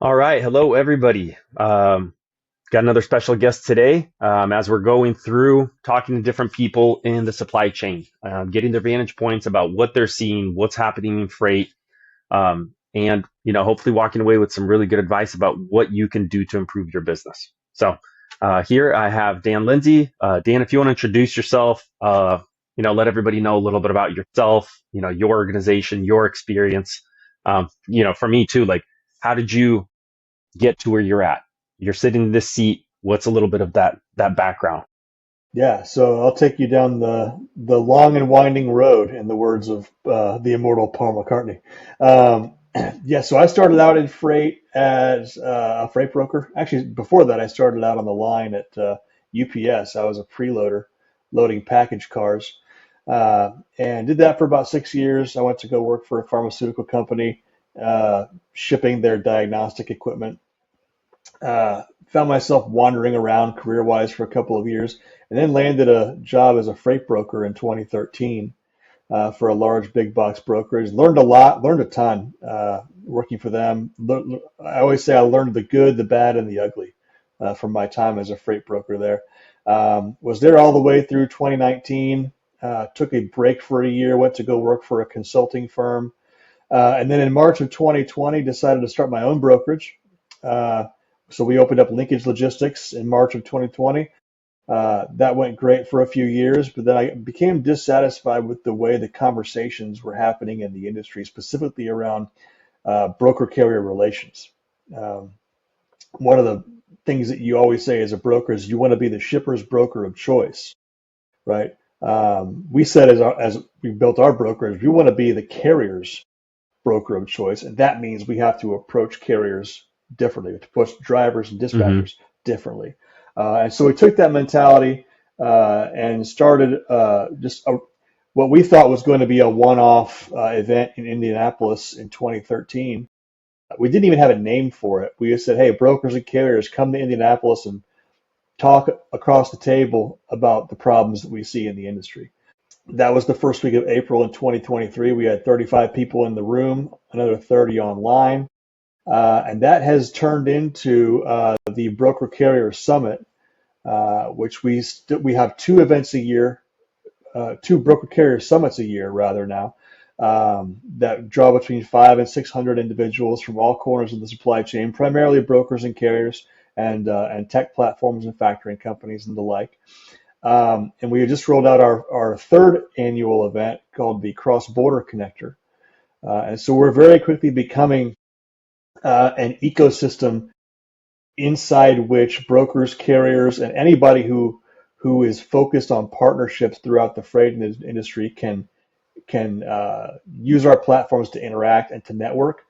All right. Hello, everybody. Got another special guest today as we're going through talking to different people in the supply chain, getting their vantage points about what they're seeing, what's happening in freight, and hopefully walking away with some really good advice about what you can do to improve your business. So here I have Dan Lindsey. Dan, if you want to introduce yourself, let everybody know a little bit about yourself, your organization, your experience. For me too, like how did you get to where you're at? You're sitting in this seat. What's a little bit of that background? Yeah, so I'll take you down the long and winding road, in the words of the immortal Paul McCartney. Um, yeah, so I started out in freight as a freight broker. Actually, before that, I started out on the line at UPS. I was a preloader, loading package cars, and did that for about 6 years. I went to go work for a pharmaceutical company, shipping their diagnostic equipment. Found myself wandering around career-wise for a couple of years, and then landed a job as a freight broker in 2013 for a large big box brokerage. Learned a lot, learned a ton working for them. I always say I learned the good, the bad, and the ugly from my time as a freight broker there. Was there all the way through 2019. Took a break for a year, went to go work for a consulting firm, and then in March of 2020 decided to start my own brokerage. Uh, so we opened up Linkage Logistics in March of 2020. That went great for a few years, but then I became dissatisfied with the way the conversations were happening in the industry, specifically around broker carrier relations. Um, One of the things that you always say as a broker is you want to be the shipper's broker of choice, right? We said as we built our brokerage, we want to be the carrier's broker of choice, and that means we have to approach carriers differently, to approach drivers and Mm-hmm. dispatchers differently. And so we took that mentality and started what we thought was going to be a one-off event in Indianapolis in 2013. We didn't even have a name for it. We just said, "Hey, brokers and carriers, come to Indianapolis and talk across the table about the problems that we see in the industry." That was the first week of April in 2023. We had 35 people in the room, another 30 online. And that has turned into the Broker Carrier Summit, which we have two events a year, two Broker Carrier Summits a year, rather, now, that draw between 500 and 600 individuals from all corners of the supply chain, primarily brokers and carriers and tech platforms and factoring companies and the like. And we just rolled out our third annual event called the Cross Border Connector. And so we're very quickly becoming an ecosystem inside which brokers, carriers, and anybody who is focused on partnerships throughout the freight industry can use our platforms to interact and to network.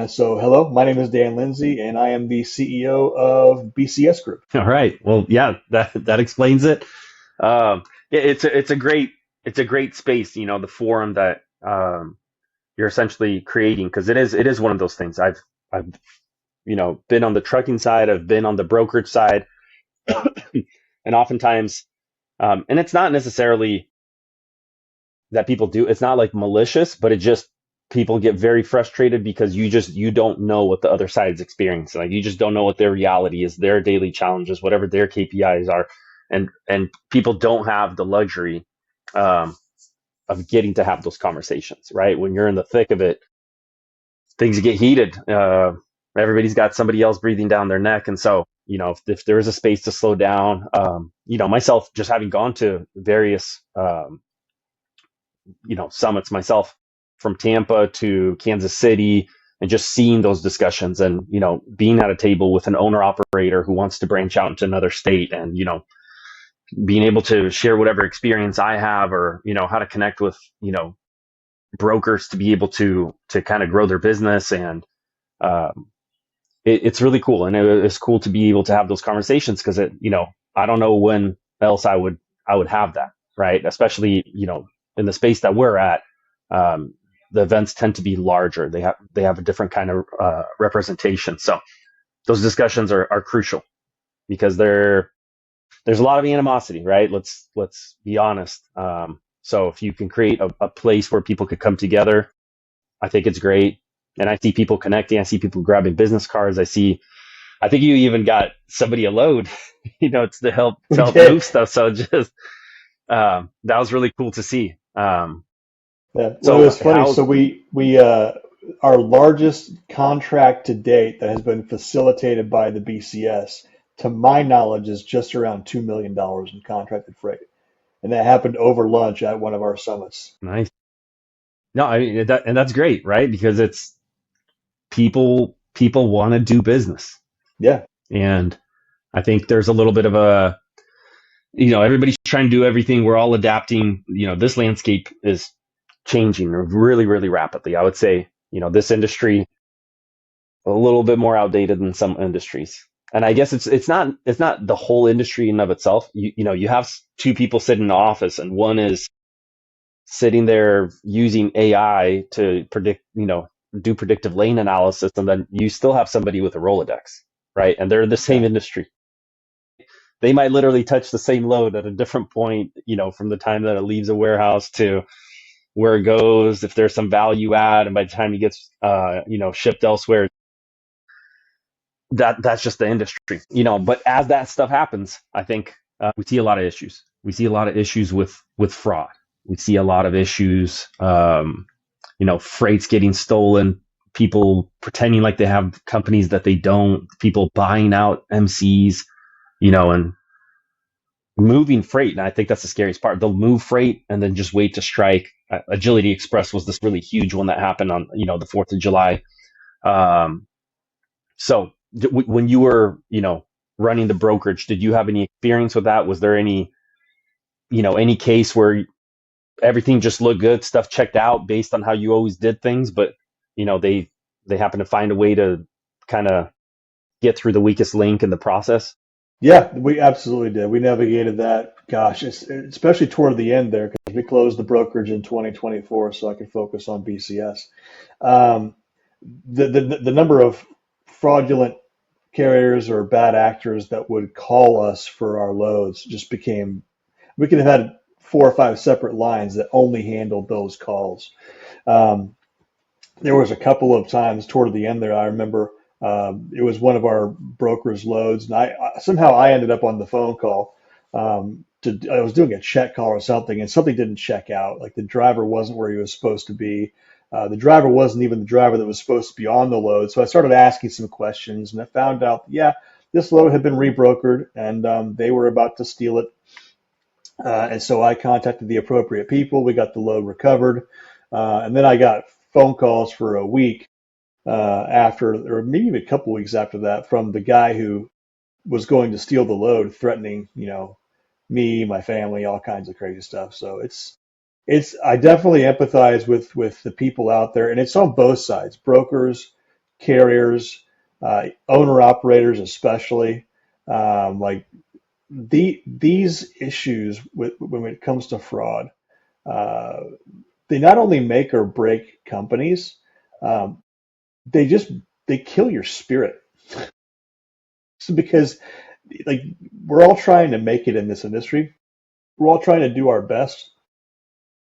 So hello, my name is Dan Lindsey, and I am the CEO of BCS Group. All right. Well, yeah, that explains it. It's a great space. The forum that you're essentially creating because it is one of those things. I've been on the trucking side. I've been on the brokerage side, and oftentimes, and it's not necessarily that people do. It's not like malicious, but it just people get very frustrated because you don't know what the other side is experiencing. Like you just don't know what their reality is, their daily challenges, whatever their KPIs are, and people don't have the luxury um, of getting to have those conversations. Right when you're in the thick of it, things get heated. Everybody's got somebody else breathing down their neck, and so if there is a space to slow down, myself just having gone to various summits myself from Tampa to Kansas City and just seeing those discussions and, being at a table with an owner operator who wants to branch out into another state and, being able to share whatever experience I have or, how to connect with, brokers to be able to kind of grow their business. And um, it's really cool. And it's cool to be able to have those conversations because I don't know when else I would have that. Right. Especially, in the space that we're at, um, the events tend to be larger. They have a different kind of representation. So those discussions are crucial because there's a lot of animosity, right? Let's be honest. So if you can create a place where people could come together, I think it's great. And I see people connecting. I see people grabbing business cards. I think you even got somebody a load, to We help move did. stuff. So just, that was really cool to see. Yeah. Well, it So was funny. how's So we our largest contract to date that has been facilitated by the BCS, to my knowledge, is just around $2 million in contracted freight, and that happened over lunch at one of our summits. nice? No, I mean and that's great, right? Because it's people want to do business, Yeah. and I think there's a little bit of everybody's trying to do everything. We're all adapting. This landscape is changing really, really rapidly. I would say, this industry a little bit more outdated than some industries. And I guess it's not the whole industry in and of itself. You have two people sitting in the office, and one is sitting there using AI to do predictive lane analysis, and then you still have somebody with a Rolodex, right? And they're in the same Yeah. industry. They might literally touch the same load at a different point, from the time that it leaves a warehouse to where it goes, if there's some value add, and by the time it gets, shipped elsewhere. That's just the industry, But as that stuff happens, I think we see a lot of issues. We see a lot of issues with fraud. We see a lot of issues, freights getting stolen, people pretending like they have companies that they don't, people buying out MCs, and moving freight. And I think that's the scariest part. They'll move freight and then just wait to strike. Agility Express was this really huge one that happened on, the 4th of July. Um, so when you were, running the brokerage, did you have any experience with that? Was there any case where everything just looked good, stuff checked out based on how you always did things, but, they happen to find a way to kind of get through the weakest link in the process? Yeah, we absolutely did. We navigated that, gosh, especially toward the end there, because we closed the brokerage in 2024 so I could focus on BCS. Um, the number of fraudulent carriers or bad actors that would call us for our loads just became, we could have had 4 or 5 separate lines that only handled those calls. Um, there was a couple of times toward the end there, I remember it was one of our broker's loads, and somehow I ended up on the phone call. I was doing a check call or something, and something didn't check out. Like the driver wasn't where he was supposed to be. The driver wasn't even the driver that was supposed to be on the load. So I started asking some questions, and I found out, yeah, this load had been rebrokered, and they were about to steal it. And so I contacted the appropriate people. We got the load recovered, and then I got phone calls for a week after, or maybe even a couple weeks after that, from the guy who was going to steal the load, threatening, me, my family, all kinds of crazy stuff. So I definitely empathize with the people out there, and it's on both sides: brokers, carriers, owner operators, especially. Like these issues when it comes to fraud, uh, they not only make or break companies, um, they just they kill your spirit. So because like we're all trying to make it in this industry, we're all trying to do our best,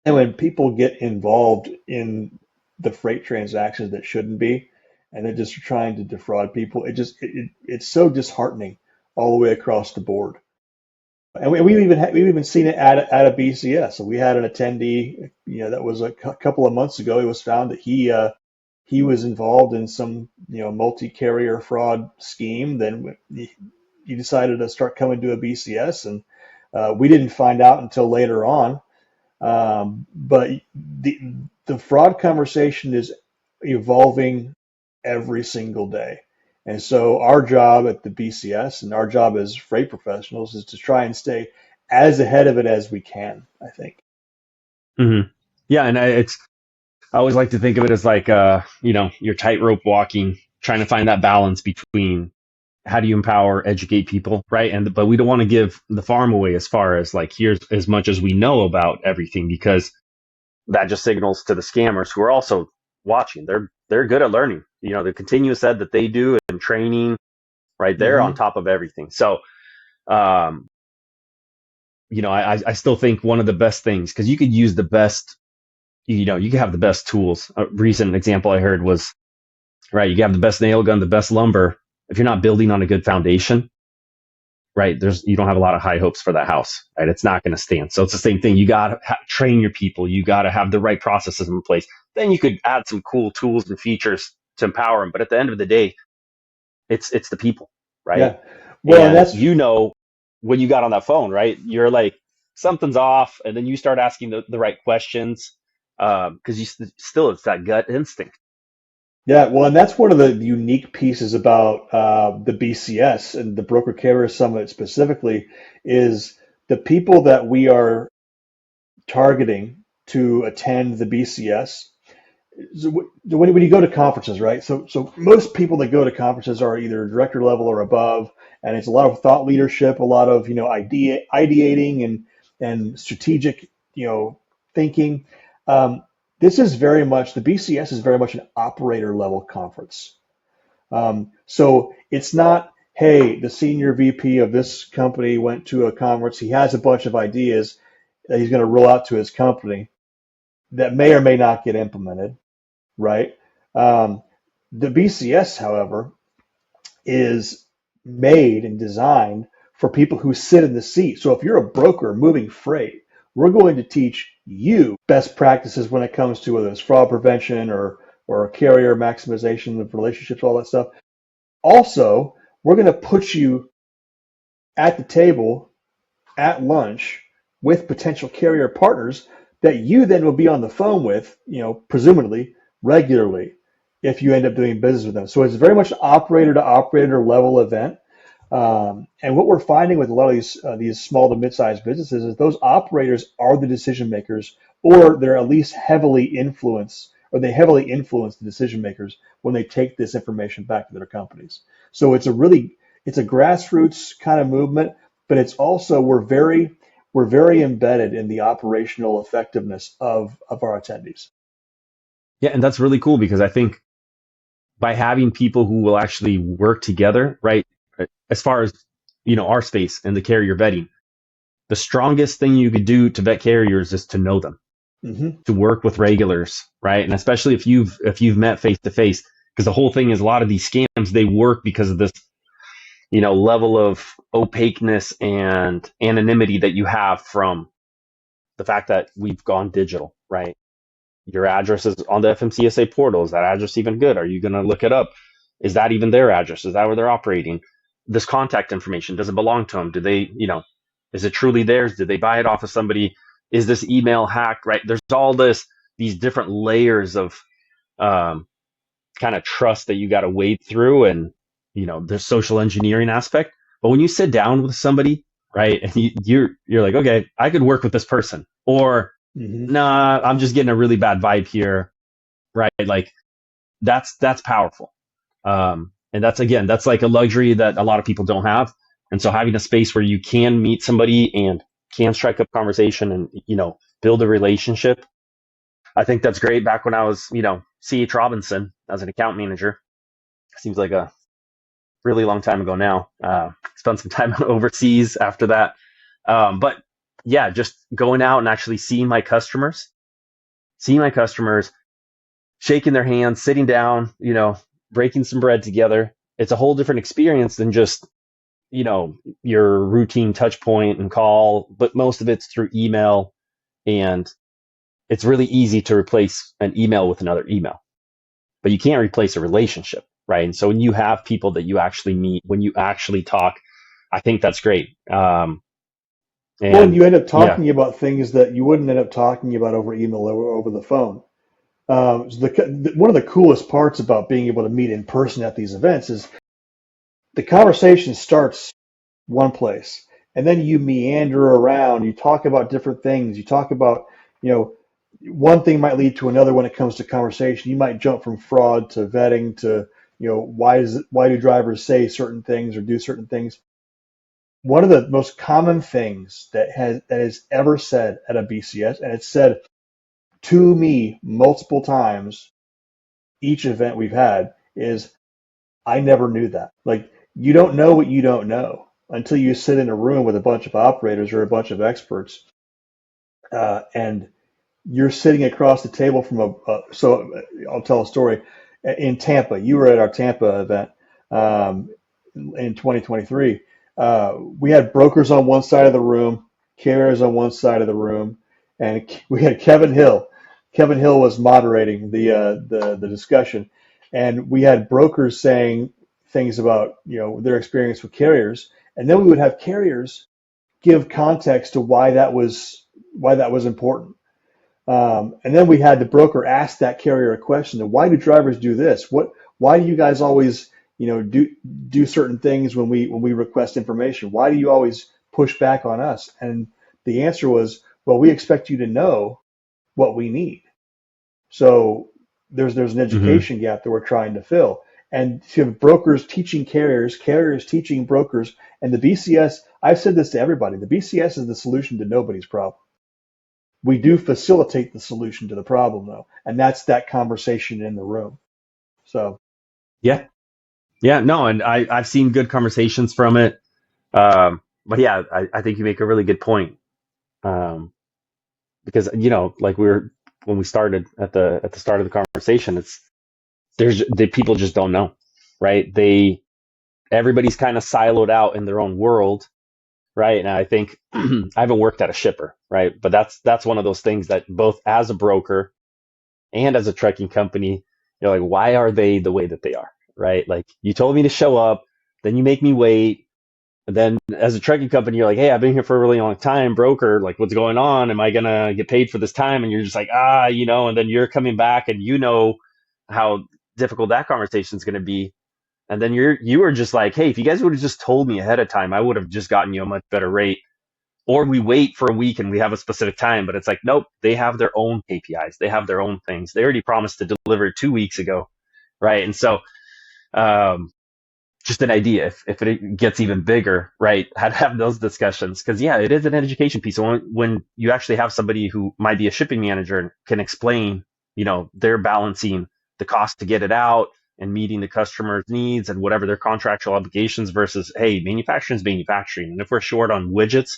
and when people get involved in the freight transactions that shouldn't be, and they're just trying to defraud people, it's so disheartening all the way across the board. And we've even seen it at a BCS. So we had an attendee, that was a couple of months ago. It was found that he was involved in some, multi-carrier fraud scheme. Then he decided to start coming to a BCS, and we didn't find out until later on. But the fraud conversation is evolving every single day. And so our job at the BCS and our job as freight professionals is to try and stay as ahead of it as we can, I think. hmm Yeah, and I always like to think of it as like, you're tightrope walking, trying to find that balance between how do you empower, educate people, right? But we don't want to give the farm away as far as like, here's as much as we know about everything, because that just signals to the scammers who are also watching. They're good at learning. The continuous ed that they do and training, right? They're on Hmm. top of everything. So, um, I still think one of the best things, because you could use the best, you could have the best tools. A recent example I heard was right? You have the best nail gun, the best lumber. If you're not building on a good foundation, right, you don't have a lot of high hopes for that house, right? It's not going to stand. So it's the same thing. You got to train your people. You got to have the right processes in place. Then you could add some cool tools and features to empower them. But at the end of the day, it's the people, right? Yeah. Well, and And that's when you got on that phone, right, you're like, something's off, and then you start asking the right questions, because still, it's that gut instinct. yeah. Well, and that's one of the unique pieces about the BCS and the Broker Carrier Summit specifically is the people that we are targeting to attend the BCS. So when you go to conferences, right? So most people that go to conferences are either director level or above, and it's a lot of thought leadership, a lot of ideating and strategic thinking. Um, this is very much the BCS is very much an operator level conference. So it's not, hey, the senior VP of this company went to a conference. He has a bunch of ideas that he's going to roll out to his company that may or may not get implemented, right? Um, the BCS, however, is made and designed for people who sit in the seat. So if you're a broker moving freight, we're going to teach you best practices when it comes to whether it's fraud prevention or carrier maximization of relationships, all that stuff. Also, we're going to put you at the table at lunch with potential carrier partners that you then will be on the phone with, presumably regularly if you end up doing business with them. So it's very much an operator to operator level event. And what we're finding with a lot of these small to mid-sized businesses is those operators are the decision makers, or they're at least heavily influenced, or they heavily influence the decision makers when they take this information back to their companies. So it's a grassroots kind of movement, but it's also we're very embedded in the operational effectiveness of our attendees. Yeah, and that's really cool because I think by having people who will actually work together, right, as far as our space and the carrier vetting, the strongest thing you could do to vet carriers is to know them, Hmm. to work with regulars, right? And especially if you've met face to face, because the whole thing is a lot of these scams, they work because of this, level of opaqueness and anonymity that you have from the fact that we've gone digital, right? Your address is on the FMCSA portal. Is that address even good? Are you going to look it up? Is that even their address? Is that where they're operating? This contact information, does it belong to them? Do they, is it truly theirs? Did they buy it off of somebody? Is this email hacked? Right? There's all these different layers of um, kind of trust that you got to wade through, and the social engineering aspect. But when you sit down with somebody, right, and you're like, okay, I could work with this person, or Hmm. nah, I'm just getting a really bad vibe here, right? Like that's powerful. And that's like a luxury that a lot of people don't have. And so having a space where you can meet somebody and can strike up conversation and build a relationship, I think that's great. Back when I was C.H. Robinson as an account manager, seems like a really long time ago now. Spent some time overseas after that, but yeah, just going out and actually seeing my customers, shaking their hands, sitting down, breaking some bread together. It's a whole different experience than just, you know, your routine touch point and call, but most of it's through email. And it's really easy to replace an email with another email, but you can't replace a relationship, right? And so when you have people that you actually meet, when you actually talk, I think that's great. Well, and And you end up yeah, talking about things that you wouldn't end up talking about over email or over the phone. One of the coolest parts about being able to meet in person at these events is the conversation starts one place, and then you meander around. You talk about different things. You talk about, you know, one thing might lead to another when it comes to conversation. You might jump from fraud to vetting to, why do drivers say certain things or do certain things? One of the most common things that is ever said at a BCS, and it's said to me multiple times each event we've had, is I never knew that. Like, you don't know what you don't know until you sit in a room with a bunch of operators or a bunch of experts, and you're sitting across the table from so I'll tell a story. in Tampa. You were at our Tampa event um, in 2023. We had brokers on one side of the room, carriers on one side of the room, and we had Kevin Hill. Kevin Hill was moderating the discussion, and we had brokers saying things about their experience with carriers, and then we would have carriers give context to why that was important. And then we had the broker ask that carrier a question: why do drivers do this? Why do you guys always, do certain things when we request information? Why do you always push back on us? And the answer was, well, we expect you to know what we need. So there's an Hmm. education gap that we're trying to fill. And to have brokers teaching carriers, carriers teaching brokers, and the BCS, I've said this to everybody, the BCS is the solution to nobody's problem. We do facilitate the solution to the problem, though, and that's that conversation in the room. So, Yeah. Yeah. No, and I've seen good conversations from it. But yeah, I think you make a really good point. Um, because like when we started at the start of the conversation, the people just don't know, right? Everybody's kind of siloed out in their own world, right? And I think I haven't worked at a shipper, right? But that's one of those things that both as a broker and as a trucking company, you're like, why are they the way that they are, right? Like you told me to show up, then you make me wait. And then as a trucking company, you're like, hey, I've been here for a really long time, broker, like what's going on? Am I gonna get paid for this time? And you're just like, and then you're coming back and how difficult that conversation is gonna be. And then you were just like, hey, if you guys would have just told me ahead of time, I would have just gotten you a much better rate. Or we wait for a week and we have a specific time, but it's like, nope, they have their own KPIs. They have their own things. They already promised to deliver 2 weeks ago, right? And so, um, just an idea if it gets even bigger, right? How to have those discussions. Because, yeah, it is an education piece. So when you actually have somebody who might be a shipping manager and can explain, they're balancing the cost to get it out and meeting the customer's needs and whatever their contractual obligations versus, hey, manufacturing is manufacturing. And if we're short on widgets,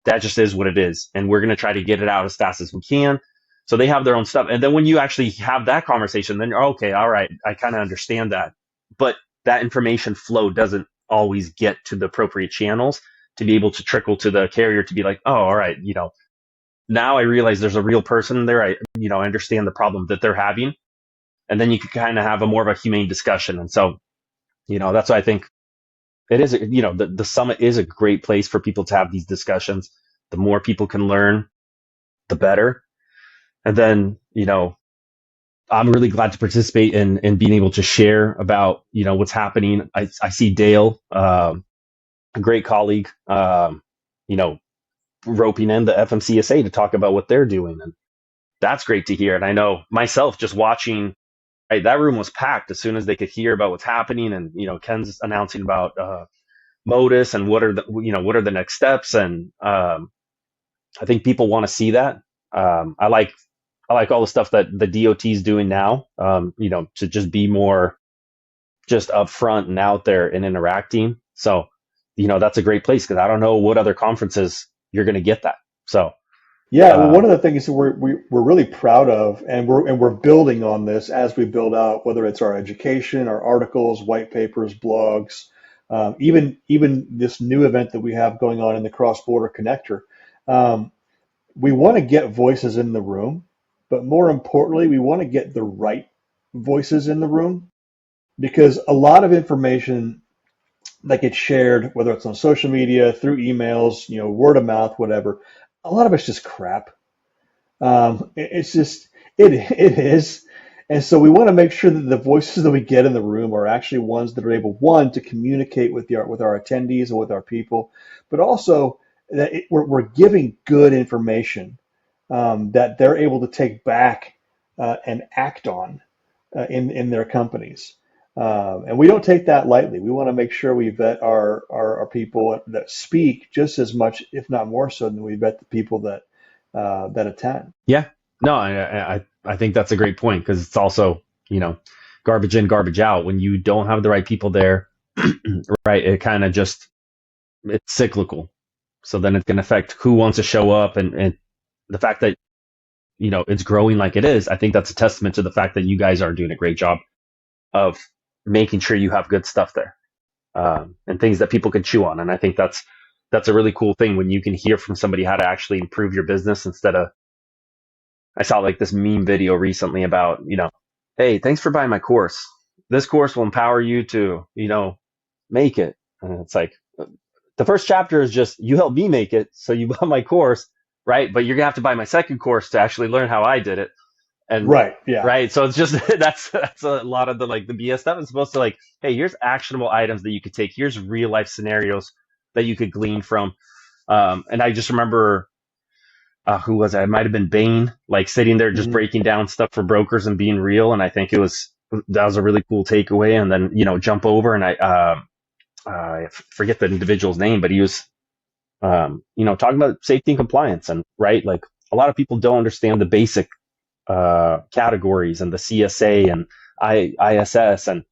that just is what it is. And we're going to try to get it out as fast as we can. So they have their own stuff. And then when you actually have that conversation, then you're okay, all right, I kind of understand that. But that information flow doesn't always get to the appropriate channels to be able to trickle to the carrier to be like, oh, all right, now I realize there's a real person there. I understand the problem that they're having. And then you can kind of have a more of a humane discussion. And so, that's why I think it is, the summit is a great place for people to have these discussions. The more people can learn, the better. And then, I'm really glad to participate in being able to share about, what's happening. I see Dale, a great colleague, you know, roping in the FMCSA to talk about what they're doing. And that's great to hear. And I know myself just watching, right, that room was packed as soon as they could hear about what's happening. And, Ken's announcing about Modus and what are the next steps. And I think people want to see that. I like all the stuff that the DOT is doing now, to just be more just upfront and out there and interacting. So, that's a great place because I don't know what other conferences you're going to get that. So, yeah, well, uh, one of the things that we're really proud of, and we're building on this as we build out, whether it's our education, our articles, white papers, blogs, even this new event that we have going on in the cross border connector. Um, we want to get voices in the room, but more importantly, we want to get the right voices in the room because a lot of information that gets shared, whether it's on social media, through emails, word of mouth, whatever, a lot of it's just crap. It's just it is, and so we want to make sure that the voices that we get in the room are actually ones that are able, one, to communicate with our attendees and with our people, but also that we're giving good information that they're able to take back and act on in their companies. And we don't take that lightly. We want to make sure we vet our people that speak just as much, if not more so, than we vet the people that attend. yeah, no, I think that's a great point because it's also, garbage in, garbage out. When you don't have the right people there, right, it kind of just, it's cyclical. So then it's going to affect who wants to show up and the fact that, it's growing like it is. I think that's a testament to the fact that you guys are doing a great job. of making sure you have good stuff there, and things that people can chew on. And I think that's a really cool thing when you can hear from somebody how to actually improve your business instead of. I saw like this meme video recently about, hey, thanks for buying my course. This course will empower you to, make it. And it's like the first chapter is just you help me make it, so you buy my course, right? But you're gonna have to buy my second course to actually learn how I did it. And Right. Yeah. right, so it's just that's a lot of the like the BS stuff. It's supposed to like, hey, here's actionable items that you could take. Here's real life scenarios that you could glean from. And I just remember who was it? It might have been Bain, like sitting there just Hmm. breaking down stuff for brokers and being real. And I think that was a really cool takeaway. And then jump over and I forget the individual's name, but he was talking about safety and compliance and right, like a lot of people don't understand the basic categories and the CSA and ISS and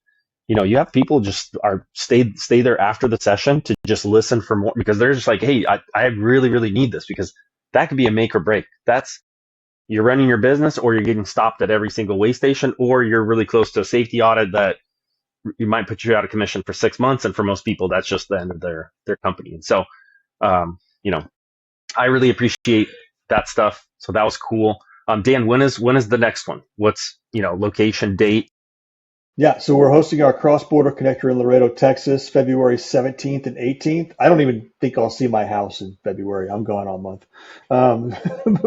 you have people just are stay there after the session to just listen for more because they're just like, hey, I really really need this because that could be a make or break. That's you're running your business or you're getting stopped at every single way station or you're really close to a safety audit that you might put you out of commission for 6 months, and for most people that's just the end of their company. And so um, you know I really appreciate that stuff. So that was cool. Dan, when is the next one? What's location, date? Yeah, so we're hosting our cross-border connector in Laredo, Texas, February 17th and 18th. I don't even think I'll see my house in February. I'm gone all month, um,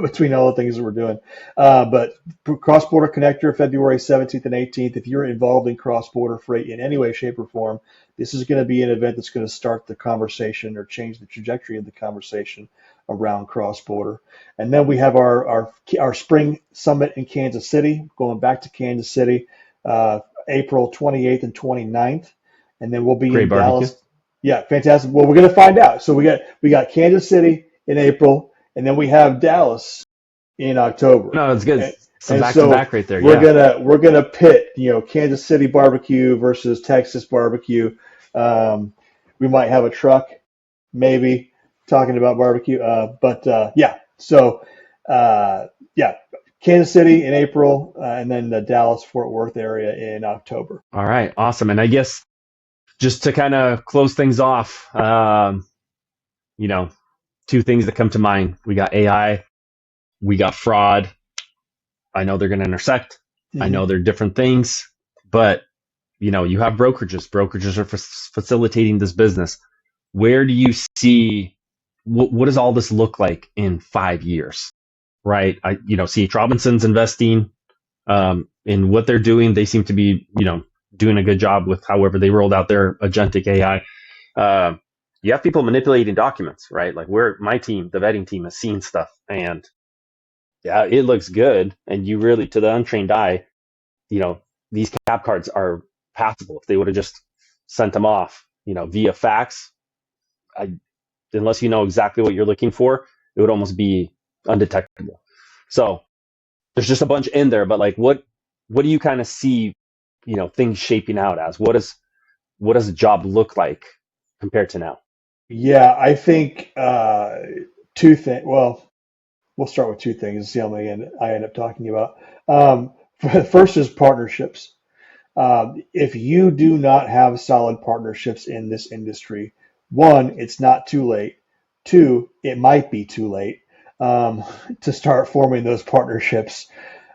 between all the things that we're doing. But cross-border connector, February 17th and 18th. If you're involved in cross-border freight in any way, shape, or form, this is going to be an event that's going to start the conversation or change the trajectory of the conversation around cross-border. And then we have our spring summit in Kansas City, going back to Kansas City. April 28th and 29th, and then we'll be Great in barbecue. Dallas. Yeah, fantastic. Well, we're going to find out. So we got Kansas City in April, and then we have Dallas in October. No, it's good. And, Some and back to so back right there. we're Yeah. gonna we're gonna pit, Kansas City barbecue versus Texas barbecue. Um, we might have a truck, maybe talking about barbecue. But yeah, so yeah, Kansas City in April, and then the Dallas Fort Worth area in October. All right. Awesome. And I guess just to kind of close things off, you know, two things that come to mind. We got AI, we got fraud. I know they're going to intersect. I know Hmm. they're different things, but you have brokerages. Brokerages are facilitating this business. Where do you see what does all this look like in 5 years? Right. C.H. Robinson's investing in what they're doing. They seem to be, doing a good job with however they rolled out their agentic AI. Uh, you have people manipulating documents, right? Like where my team, the vetting team, has seen stuff, and yeah, it looks good. And you really, to the untrained eye, you know, these cap cards are passable. If they would have just sent them off, via fax, I, unless you know exactly what you're looking for, it would almost be undetectable. So there's just a bunch in there, but like, what do you kind of see, things shaping out as? What does a job look like compared to now? Yeah, I think two things. Well, we'll start with two things and see how many I end up talking about. Um, First is partnerships. If you do not have solid partnerships in this industry, one, it's not too late. Two, it might be too late um, to start forming those partnerships,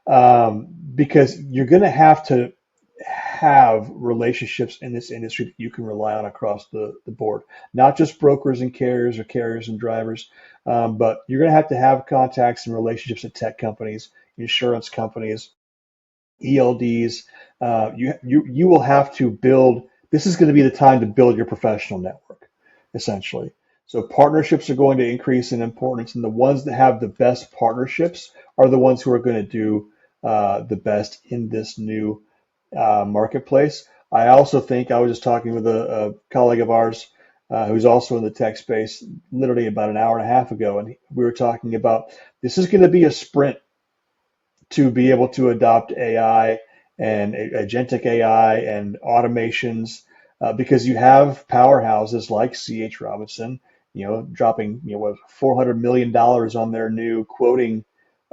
because you're going to have relationships in this industry that you can rely on across the board, not just brokers and carriers or carriers and drivers, but you're going to have contacts and relationships at tech companies, insurance companies, ELDs. You will have to build. This is going to be the time to build your professional network, essentially. So partnerships are going to increase in importance, and the ones that have the best partnerships are the ones who are going to do the best in this new marketplace. I also think I was just talking with a colleague of ours who's also in the tech space literally about an hour and a half ago, and we were talking about this is going to be a sprint to be able to adopt AI and agentic AI and automations, because you have powerhouses like C.H. Robinson, dropping what $400 million on their new quoting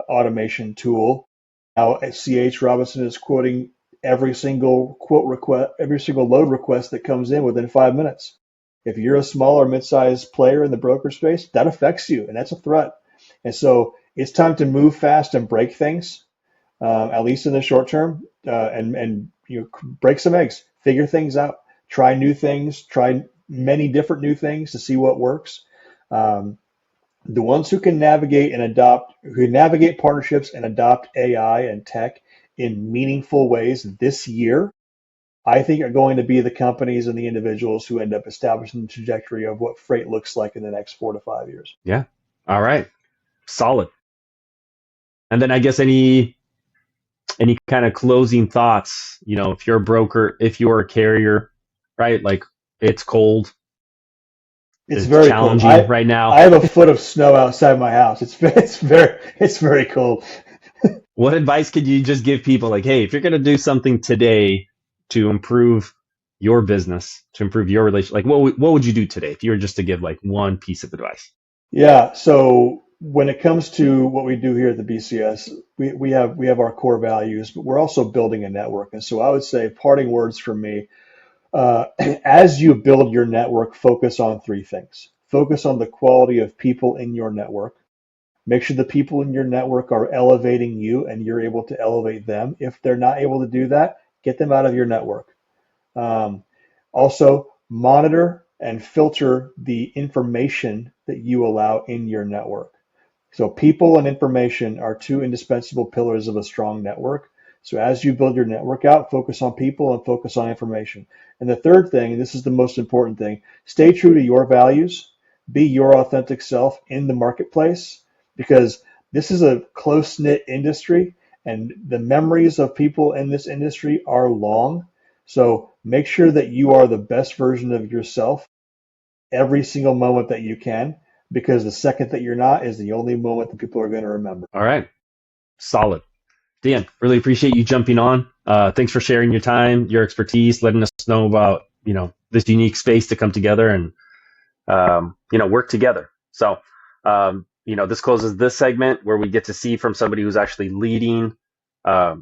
automation tool. Now C.H. Robinson is quoting every single quote request, every single load request that comes in within 5 minutes. If you're a small or mid-sized player in the broker space, that affects you, and that's a threat. And so it's time to move fast and break things, at least in the short term, and break some eggs, figure things out, try new things, try many different new things to see what works. Um, the ones who can navigate partnerships and adopt AI and tech in meaningful ways this year, I think are going to be the companies and the individuals who end up establishing the trajectory of what freight looks like in the next 4 to 5 years. Yeah. All right. Solid. And then I guess any kind of closing thoughts, if you're a broker, if you're a carrier, right? Like it's cold, It's it's very cold. challenging right now. I have a foot of snow outside my house. It's very cold. What advice could you just give people like, hey, if you're going to do something today to improve your business, to improve your relation, like what would you do today if you were just to give like one piece of advice? Yeah. So when it comes to what we do here at the BCS, we have our core values, but we're also building a network. And so I would say parting words from me, as you build your network, focus on three things. Focus on the quality of people in your network. Make sure the people in your network are elevating you and you're able to elevate them. If they're not able to do that, get them out of your network. Um, Also, monitor and filter the information that you allow in your network. So people and information are two indispensable pillars of a strong network. So as you build your network out, focus on people and focus on information. And the third thing, and this is the most important thing, stay true to your values, be your authentic self in the marketplace, because this is a close-knit industry and the memories of people in this industry are long. So make sure that you are the best version of yourself every single moment that you can, because the second that you're not is the only moment that people are going to remember. All right. Solid. Dan, really appreciate you jumping on. Thanks for sharing your time, your expertise, letting us know about, this unique space to come together and, work together. So, this closes this segment where we get to see from somebody who's actually leading, a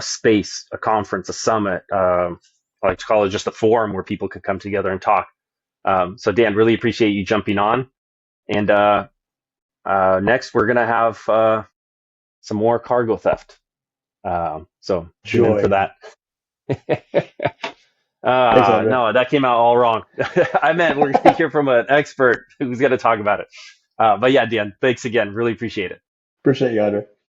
space, a conference, a summit. I like to call it just a forum where people could come together and talk. So Dan, really appreciate you jumping on. And next, we're going to have some more cargo theft. So tune in for Joy. that. Thanks, Andre. No, that came out all wrong. I meant we're going to hear from an expert who's going to talk about it. But yeah, Dan, thanks again. Really appreciate it. Appreciate you, Andre.